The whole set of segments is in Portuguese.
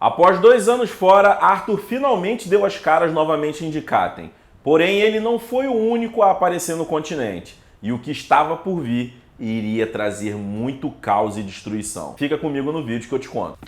Após 2 anos fora, Arthur finalmente deu as caras novamente em Dikaten. Porém, ele não foi o único a aparecer no continente. E o que estava por vir iria trazer muito caos e destruição. Fica comigo no vídeo que eu te conto.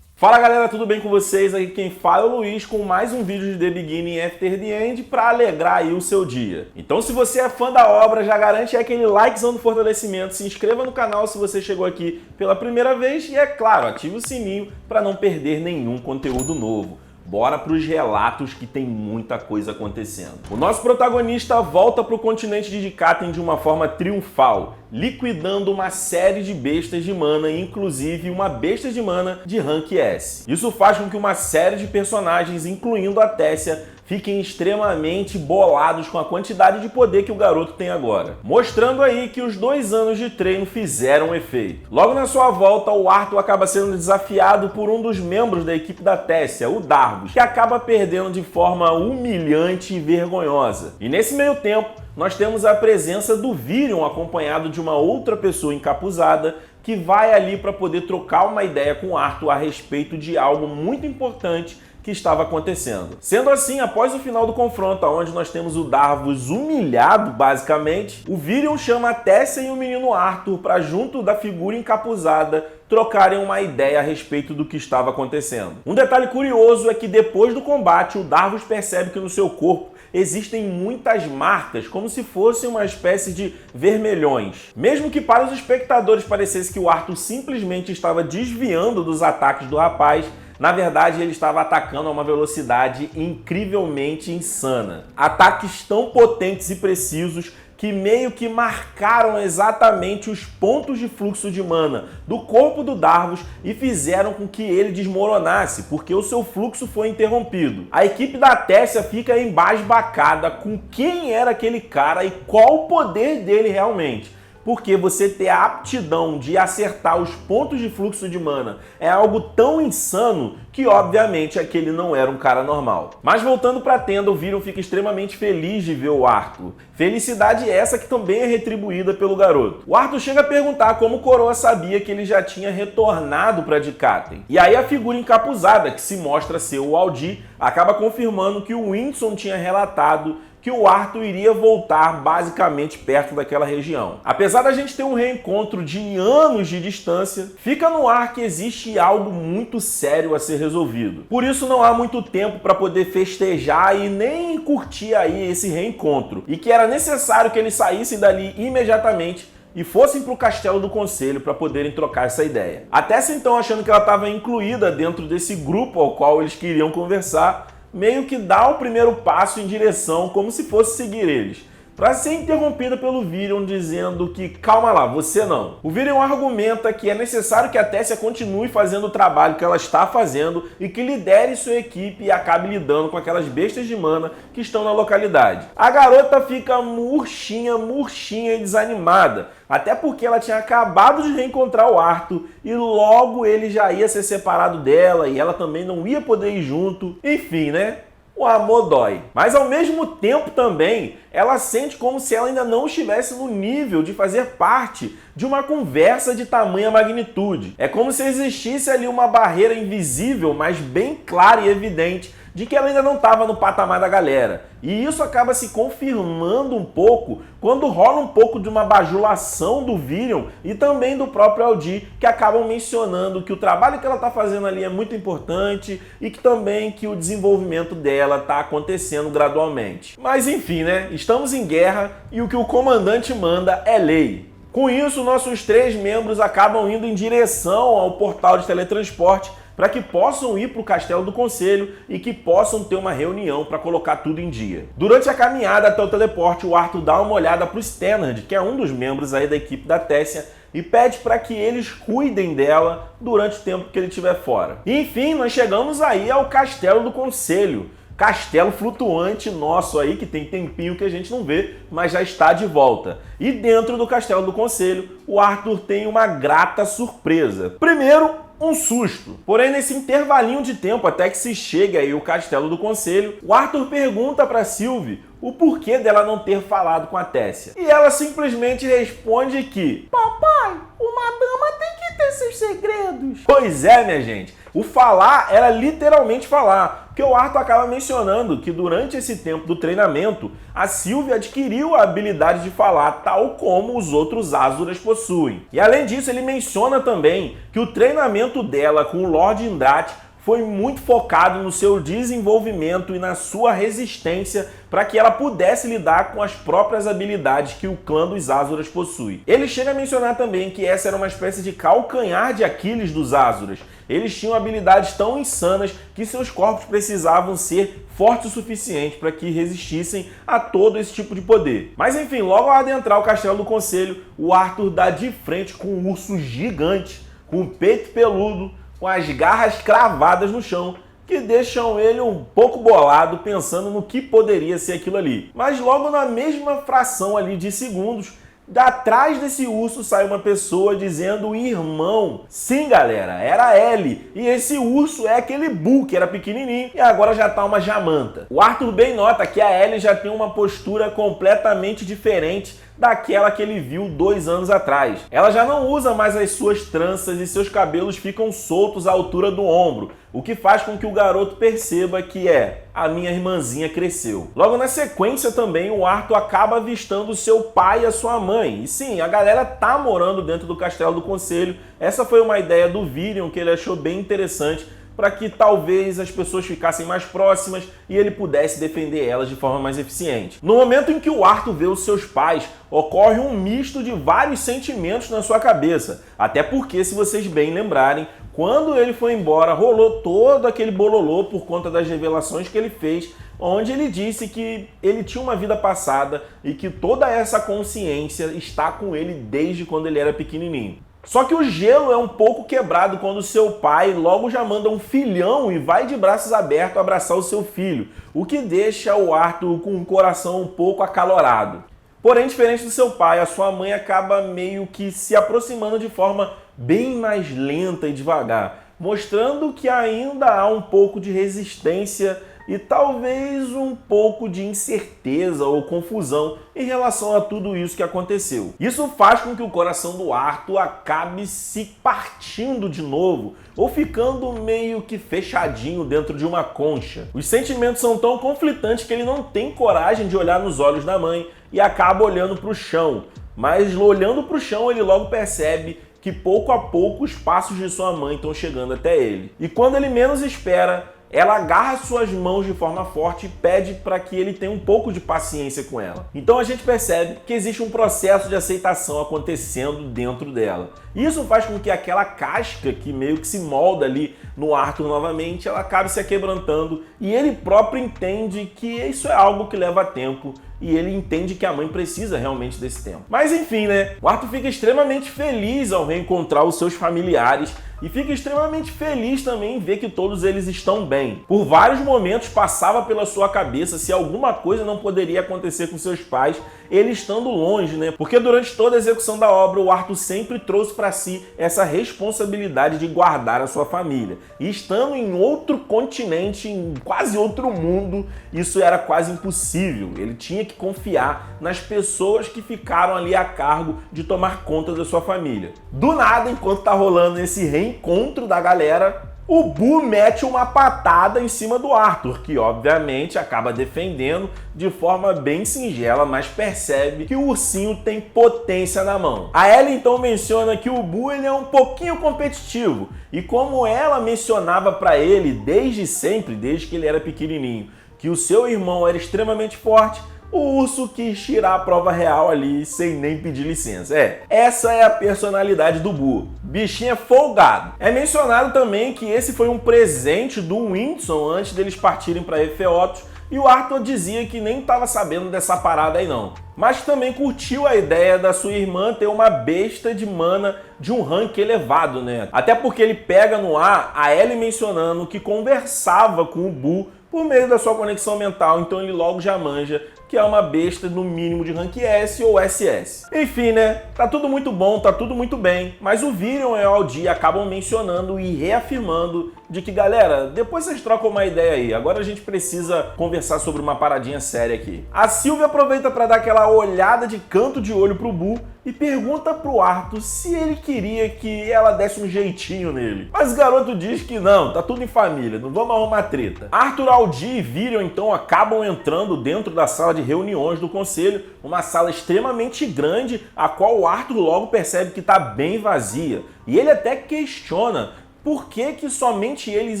Fala galera, tudo bem com vocês? Aqui quem fala é o Luiz com mais um vídeo de The Beginning After the End para alegrar aí o seu dia. Então se você é fã da obra, já garante aquele likezão do fortalecimento, se inscreva no canal se você chegou aqui pela primeira vez e é claro, ative o sininho para não perder nenhum conteúdo novo. Bora para os relatos que tem muita coisa acontecendo. O nosso protagonista volta para o continente de Dikaten de uma forma triunfal, liquidando uma série de bestas de mana, inclusive uma besta de mana de rank S. Isso faz com que uma série de personagens, incluindo a Tessia, fiquem extremamente bolados com a quantidade de poder que o garoto tem agora, mostrando aí que os 2 anos de treino fizeram efeito. Logo na sua volta, o Arthur acaba sendo desafiado por um dos membros da equipe da Tessia, o Darvus, que acaba perdendo de forma humilhante e vergonhosa. E nesse meio tempo, nós temos a presença do Virion acompanhado de uma outra pessoa encapuzada que vai ali para poder trocar uma ideia com o Arthur a respeito de algo muito importante que estava acontecendo. Sendo assim, após o final do confronto, onde nós temos o Darvus humilhado, basicamente, o Virion chama a Tessia e o menino Arthur para, junto da figura encapuzada, trocarem uma ideia a respeito do que estava acontecendo. Um detalhe curioso é que depois do combate, o Darvus percebe que no seu corpo existem muitas marcas, como se fossem uma espécie de vermelhões. Mesmo que para os espectadores parecesse que o Arthur simplesmente estava desviando dos ataques do rapaz, na verdade, ele estava atacando a uma velocidade incrivelmente insana. Ataques tão potentes e precisos que meio que marcaram exatamente os pontos de fluxo de mana do corpo do Darvus e fizeram com que ele desmoronasse, porque o seu fluxo foi interrompido. A equipe da Tessia fica embasbacada com quem era aquele cara e qual o poder dele realmente. Porque você ter a aptidão de acertar os pontos de fluxo de mana é algo tão insano que, obviamente, aquele não era um cara normal. Mas voltando para a tenda, o Virion fica extremamente feliz de ver o Arthur. Felicidade essa que também é retribuída pelo garoto. O Arthur chega a perguntar como o Coroa sabia que ele já tinha retornado para Dikaten. E aí a figura encapuzada, que se mostra ser o Aldi, acaba confirmando que o Winston tinha relatado que o Arthur iria voltar basicamente perto daquela região. Apesar da gente ter um reencontro de anos de distância, fica no ar que existe algo muito sério a ser resolvido. Por isso não há muito tempo para poder festejar e nem curtir aí esse reencontro. E que era necessário que eles saíssem dali imediatamente e fossem para o Castelo do Conselho para poderem trocar essa ideia. A Tessia então, achando que ela estava incluída dentro desse grupo ao qual eles queriam conversar, meio que dá o primeiro passo em direção, como se fosse seguir eles, para ser interrompida pelo Virion dizendo que calma lá, você não. O Virion argumenta que é necessário que a Tessia continue fazendo o trabalho que ela está fazendo e que lidere sua equipe e acabe lidando com aquelas bestas de mana que estão na localidade. A garota fica murchinha e desanimada, até porque ela tinha acabado de reencontrar o Arthur e logo ele já ia ser separado dela e ela também não ia poder ir junto. Enfim, né? O amor dói. Mas ao mesmo tempo também, ela sente como se ela ainda não estivesse no nível de fazer parte de uma conversa de tamanha magnitude. É como se existisse ali uma barreira invisível, mas bem clara e evidente, de que ela ainda não estava no patamar da galera. E isso acaba se confirmando um pouco quando rola um pouco de uma bajulação do Virion e também do próprio Aldi, que acabam mencionando que o trabalho que ela está fazendo ali é muito importante e que também que o desenvolvimento dela está acontecendo gradualmente. Mas enfim, né? Estamos em guerra e o que o comandante manda é lei. Com isso, nossos 3 membros acabam indo em direção ao portal de teletransporte para que possam ir para o Castelo do Conselho e que possam ter uma reunião para colocar tudo em dia. Durante a caminhada até o teleporte, o Arthur dá uma olhada para o Stannard, que é um dos membros aí da equipe da Tessia, e pede para que eles cuidem dela durante o tempo que ele estiver fora. E, enfim, nós chegamos aí ao Castelo do Conselho. Castelo flutuante nosso aí, que tem tempinho que a gente não vê, mas já está de volta. E dentro do Castelo do Conselho, o Arthur tem uma grata surpresa. Primeiro, um susto. Porém, nesse intervalinho de tempo, até que se chegue aí o Castelo do Conselho, o Arthur pergunta para Sylvie o porquê dela não ter falado com a Tessia. E ela simplesmente responde que: papai, uma dama tem que ter seus segredos. Pois é, minha gente. O falar era literalmente falar, porque o Arthur acaba mencionando que durante esse tempo do treinamento, a Sylvie adquiriu a habilidade de falar, tal como os outros Azuras possuem. E além disso, ele menciona também que o treinamento dela com o Lord Yndrate foi muito focado no seu desenvolvimento e na sua resistência para que ela pudesse lidar com as próprias habilidades que o clã dos Azuras possui. Ele chega a mencionar também que essa era uma espécie de calcanhar de Aquiles dos Azuras. Eles tinham habilidades tão insanas que seus corpos precisavam ser fortes o suficiente para que resistissem a todo esse tipo de poder. Mas enfim, logo ao adentrar o Castelo do Conselho, o Arthur dá de frente com um urso gigante, com o peito peludo, com as garras cravadas no chão, que deixam ele um pouco bolado pensando no que poderia ser aquilo ali. Mas logo na mesma fração ali de segundos, atrás desse urso sai uma pessoa dizendo irmão. Sim, galera, era Ellie. E esse urso é aquele Boo que era pequenininho e agora já tá uma jamanta. O Arthur bem nota que a Ellie já tem uma postura completamente diferente daquela que ele viu 2 anos atrás. Ela já não usa mais as suas tranças e seus cabelos ficam soltos à altura do ombro, o que faz com que o garoto perceba que a minha irmãzinha cresceu. Logo na sequência também, o Arthur acaba avistando seu pai e a sua mãe. E sim, a galera tá morando dentro do Castelo do Conselho. Essa foi uma ideia do Virion que ele achou bem interessante, para que talvez as pessoas ficassem mais próximas e ele pudesse defender elas de forma mais eficiente. No momento em que o Arthur vê os seus pais, ocorre um misto de vários sentimentos na sua cabeça. Até porque, se vocês bem lembrarem, quando ele foi embora, rolou todo aquele bololô por conta das revelações que ele fez, onde ele disse que ele tinha uma vida passada e que toda essa consciência está com ele desde quando ele era pequenininho. Só que o gelo é um pouco quebrado quando seu pai logo já manda um filhão e vai de braços abertos abraçar o seu filho, o que deixa o Arthur com o coração um pouco acalorado. Porém, diferente do seu pai, a sua mãe acaba meio que se aproximando de forma bem mais lenta e devagar, mostrando que ainda há um pouco de resistência e talvez um pouco de incerteza ou confusão em relação a tudo isso que aconteceu. Isso faz com que o coração do Arthur acabe se partindo de novo, ou ficando meio que fechadinho dentro de uma concha. Os sentimentos são tão conflitantes que ele não tem coragem de olhar nos olhos da mãe e acaba olhando para o chão. Mas olhando para o chão, ele logo percebe que pouco a pouco os passos de sua mãe estão chegando até ele. E quando ele menos espera, ela agarra suas mãos de forma forte e pede para que ele tenha um pouco de paciência com ela. Então a gente percebe que existe um processo de aceitação acontecendo dentro dela. Isso faz com que aquela casca que meio que se molda ali no Arthur novamente, ela acabe se quebrantando e ele próprio entende que isso é algo que leva tempo e ele entende que a mãe precisa realmente desse tempo. Mas enfim, né? O Arthur fica extremamente feliz ao reencontrar os seus familiares e fica extremamente feliz também em ver que todos eles estão bem. Por vários momentos passava pela sua cabeça se alguma coisa não poderia acontecer com seus pais, ele estando longe, né? Porque durante toda a execução da obra, o Arthur sempre trouxe para si essa responsabilidade de guardar a sua família. E estando em outro continente, em quase outro mundo, isso era quase impossível. Ele tinha que confiar nas pessoas que ficaram ali a cargo de tomar conta da sua família. Do nada, enquanto tá rolando esse reencontro da galera, o Boo mete uma patada em cima do Arthur, que obviamente acaba defendendo de forma bem singela, mas percebe que o ursinho tem potência na mão. A Ellie então menciona que o Boo ele é um pouquinho competitivo, e como ela mencionava para ele desde sempre, desde que ele era pequenininho, que o seu irmão era extremamente forte, o urso quis tirar a prova real ali sem nem pedir licença. Essa é a personalidade do Boo. Bichinho é folgado. É mencionado também que esse foi um presente do Windson antes deles partirem para Efeotos, e o Arthur dizia que nem estava sabendo dessa parada aí não. Mas também curtiu a ideia da sua irmã ter uma besta de mana de um rank elevado, né? Até porque ele pega no ar a Ellie mencionando que conversava com o Boo por meio da sua conexão mental, então ele logo já manja que é uma besta no mínimo de rank S ou SS. Enfim, né? Tá tudo muito bom, tá tudo muito bem, mas o Virion e o Aldi acabam mencionando e reafirmando de que, galera, depois vocês trocam uma ideia aí, agora a gente precisa conversar sobre uma paradinha séria aqui. A Sylvie aproveita para dar aquela olhada de canto de olho pro Boo e pergunta pro Arthur se ele queria que ela desse um jeitinho nele. Mas o garoto diz que não, tá tudo em família, não vamos arrumar treta. Arthur, Aldi e Virion então acabam entrando dentro da sala de reuniões do conselho, uma sala extremamente grande, a qual o Arthur logo percebe que tá bem vazia. E ele até questiona por que somente eles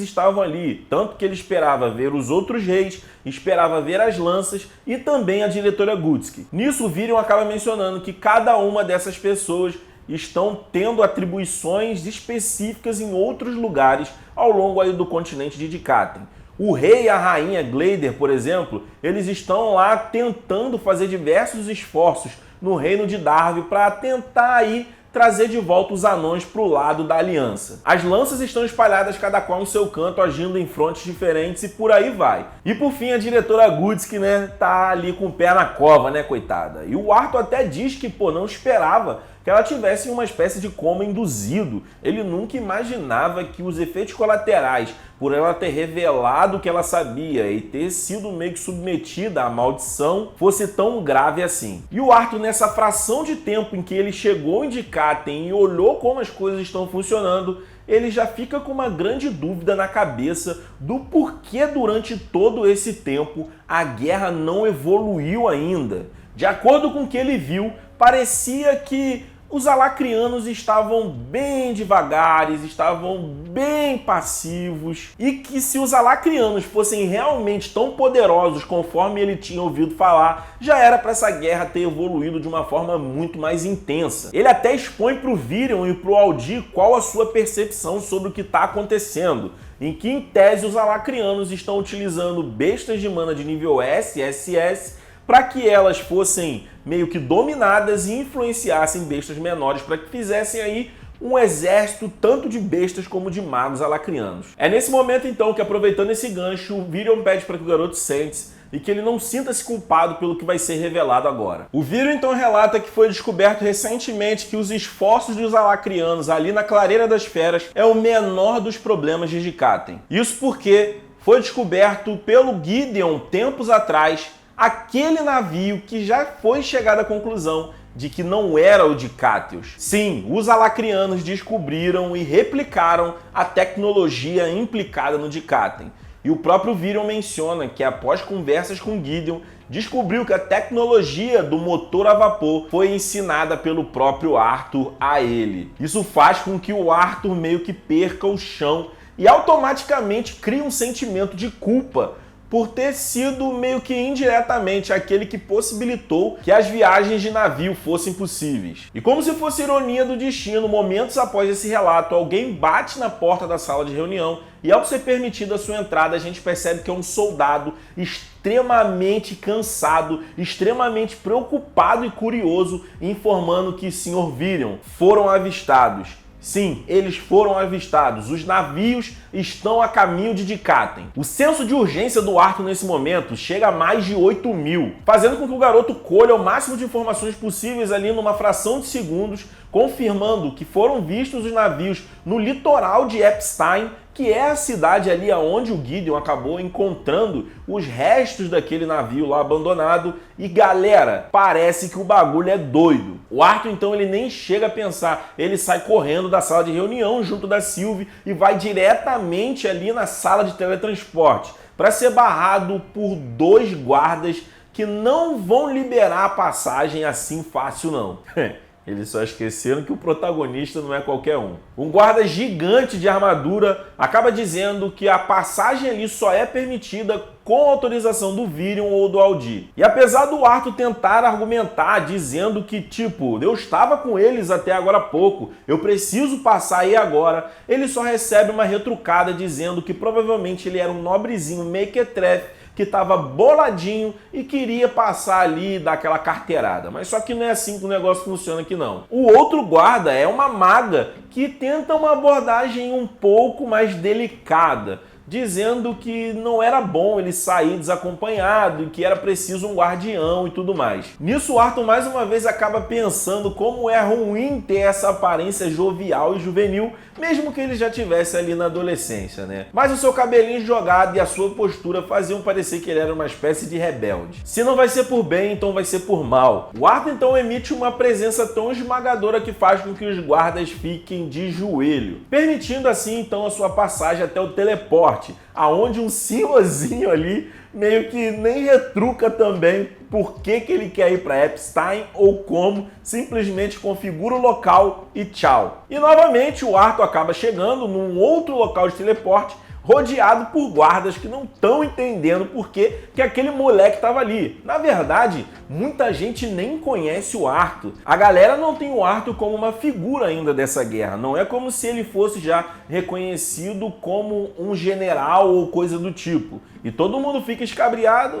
estavam ali, tanto que ele esperava ver os outros reis, esperava ver as lanças e também a diretora Gutsky. Nisso, o Virion acaba mencionando que cada uma dessas pessoas estão tendo atribuições específicas em outros lugares ao longo aí do continente de Dikaten. O rei e a rainha Glader, por exemplo, eles estão lá tentando fazer diversos esforços no reino de Darvi para tentar aí trazer de volta os anões para o lado da aliança. As lanças estão espalhadas cada qual em seu canto, agindo em frontes diferentes e por aí vai. E por fim, a diretora Gutsky, tá ali com o pé na cova, coitada. E o Arthur até diz que, não esperava que ela tivesse uma espécie de coma induzido. Ele nunca imaginava que os efeitos colaterais, por ela ter revelado o que ela sabia e ter sido meio que submetida à maldição, fosse tão grave assim. E o Arthur, nessa fração de tempo em que ele chegou em Dikaten e olhou como as coisas estão funcionando, ele já fica com uma grande dúvida na cabeça do porquê durante todo esse tempo a guerra não evoluiu ainda. De acordo com o que ele viu, parecia que os alacrianos estavam bem devagares, estavam bem passivos, e que se os alacrianos fossem realmente tão poderosos conforme ele tinha ouvido falar, já era para essa guerra ter evoluído de uma forma muito mais intensa. Ele até expõe para o Virion e para o Aldi qual a sua percepção sobre o que está acontecendo, em que em tese os alacrianos estão utilizando bestas de mana de nível S e SS para que elas fossem meio que dominadas e influenciassem bestas menores para que fizessem aí um exército tanto de bestas como de magos alacrianos. É nesse momento então que, aproveitando esse gancho, o Virion pede para que o garoto sente e que ele não sinta-se culpado pelo que vai ser revelado agora. O Virion então relata que foi descoberto recentemente que os esforços dos alacrianos ali na Clareira das Feras é o menor dos problemas de Dikaten. Isso porque foi descoberto pelo Gideon tempos atrás aquele navio que já foi chegado à conclusão de que não era o de Cátios. Sim, os alacrianos descobriram e replicaram a tecnologia implicada no Dikaten. E o próprio Virion menciona que, após conversas com Gideon, descobriu que a tecnologia do motor a vapor foi ensinada pelo próprio Arthur a ele. Isso faz com que o Arthur meio que perca o chão e automaticamente cria um sentimento de culpa por ter sido meio que indiretamente aquele que possibilitou que as viagens de navio fossem possíveis. E como se fosse ironia do destino, momentos após esse relato, alguém bate na porta da sala de reunião e, ao ser permitida a sua entrada, a gente percebe que é um soldado extremamente cansado, extremamente preocupado e curioso, informando que Sr. Virion foram avistados. Sim, eles foram avistados. Os navios estão a caminho de Dikaten. O senso de urgência do Arthur nesse momento chega a mais de 8.000, fazendo com que o garoto colha o máximo de informações possíveis ali numa fração de segundos, confirmando que foram vistos os navios no litoral de Epstein, que é a cidade ali onde o Gideon acabou encontrando os restos daquele navio lá abandonado. E galera, parece que o bagulho é doido. O Arthur então ele nem chega a pensar, ele sai correndo da sala de reunião junto da Sylvie e vai diretamente ali na sala de teletransporte para ser barrado por 2 guardas que não vão liberar a passagem assim fácil não. Eles só esqueceram que o protagonista não é qualquer um. Um guarda gigante de armadura acaba dizendo que a passagem ali só é permitida com autorização do Virion ou do Aldi. E apesar do Arthur tentar argumentar, dizendo que, eu estava com eles até agora há pouco, eu preciso passar aí agora, ele só recebe uma retrucada dizendo que provavelmente ele era um nobrezinho mequetrefe que estava boladinho e queria passar ali e dar aquela carteirada. Mas só que não é assim que o negócio funciona aqui não. O outro guarda é uma maga que tenta uma abordagem um pouco mais delicada, dizendo que não era bom ele sair desacompanhado e que era preciso um guardião e tudo mais. Nisso, o Arthur mais uma vez acaba pensando como é ruim ter essa aparência jovial e juvenil, mesmo que ele já tivesse ali na adolescência, né? Mas o seu cabelinho jogado e a sua postura faziam parecer que ele era uma espécie de rebelde. Se não vai ser por bem, então vai ser por mal. O Arthur então emite uma presença tão esmagadora que faz com que os guardas fiquem de joelho, permitindo assim então a sua passagem até o teleporte, aonde um senhorzinho ali meio que nem retruca também por que ele quer ir para Epstein ou como, simplesmente configura o local e tchau. E novamente o Arthur acaba chegando num outro local de teleporte, rodeado por guardas que não estão entendendo por que aquele moleque estava ali. Na verdade, muita gente nem conhece o Arthur. A galera não tem o Arthur como uma figura ainda dessa guerra. Não é como se ele fosse já reconhecido como um general ou coisa do tipo. E todo mundo fica escabriado,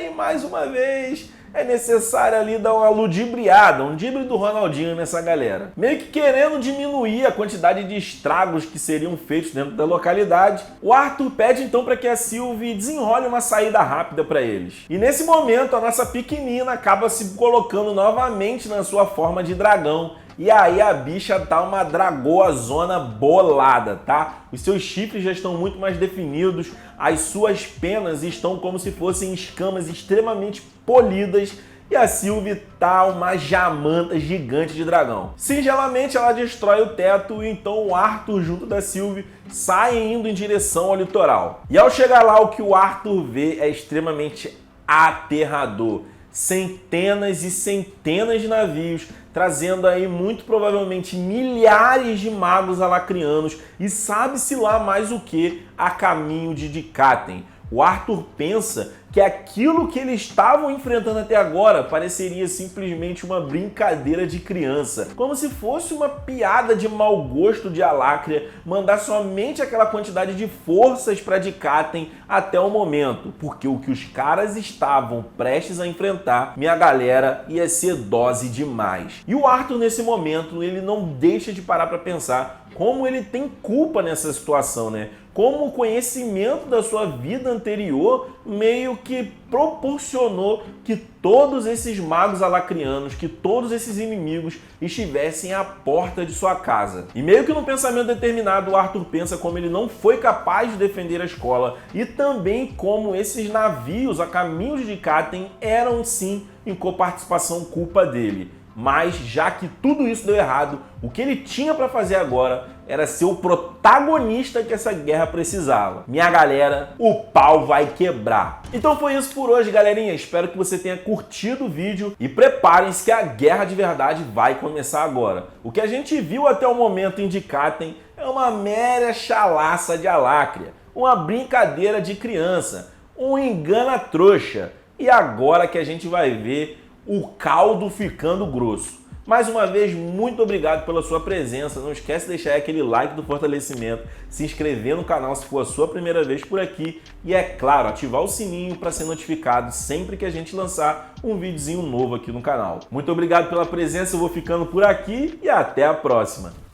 e mais uma vez é necessário ali dar uma ludibriada, um drible do Ronaldinho nessa galera. Meio que querendo diminuir a quantidade de estragos que seriam feitos dentro da localidade, o Arthur pede então para que a Sylvie desenrole uma saída rápida para eles. E nesse momento a nossa pequenina acaba se colocando novamente na sua forma de dragão. E aí a bicha tá uma dragoazona bolada, tá? Os seus chifres já estão muito mais definidos, as suas penas estão como se fossem escamas extremamente polidas e a Sylvie tá uma jamanta gigante de dragão. Singelamente ela destrói o teto e então o Arthur junto da Sylvie saem indo em direção ao litoral. E ao chegar lá o que o Arthur vê é extremamente aterrador. Centenas e centenas de navios, trazendo aí muito provavelmente milhares de magos alacrianos e sabe-se lá mais o que a caminho de Dikaten. O Arthur pensa que aquilo que eles estavam enfrentando até agora pareceria simplesmente uma brincadeira de criança, como se fosse uma piada de mau gosto de Alácria mandar somente aquela quantidade de forças para Dikaten até o momento, porque o que os caras estavam prestes a enfrentar, minha galera, ia ser dose demais. E o Arthur nesse momento, ele não deixa de parar para pensar como ele tem culpa nessa situação, né? Como o conhecimento da sua vida anterior meio que proporcionou que todos esses magos alacrianos, que todos esses inimigos estivessem à porta de sua casa. E meio que num pensamento determinado, o Arthur pensa como ele não foi capaz de defender a escola e também como esses navios a caminho de Dikaten eram sim em coparticipação culpa dele. Mas já que tudo isso deu errado, o que ele tinha para fazer agora era ser o protagonista que essa guerra precisava. Minha galera, o pau vai quebrar. Então foi isso por hoje, galerinha. Espero que você tenha curtido o vídeo e preparem-se que a guerra de verdade vai começar agora. O que a gente viu até o momento em Dikaten é uma mera chalaça de Alácria, uma brincadeira de criança, um engana-trouxa. E agora que a gente vai ver o caldo ficando grosso. Mais uma vez, muito obrigado pela sua presença. Não esquece de deixar aquele like do fortalecimento, se inscrever no canal se for a sua primeira vez por aqui e, é claro, ativar o sininho para ser notificado sempre que a gente lançar um videozinho novo aqui no canal. Muito obrigado pela presença, eu vou ficando por aqui e até a próxima.